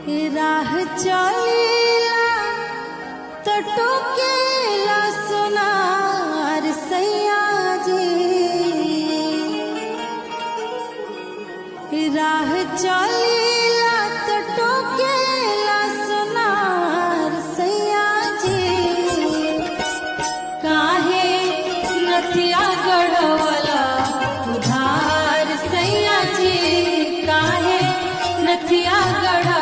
राह चलेला टोकेला सोनार सैयाजी। राह चलेला टोकेला सोनार सैयाजी। काहे नथिया गढ़वला उधार सैयाजी। काहे नथिया गढ़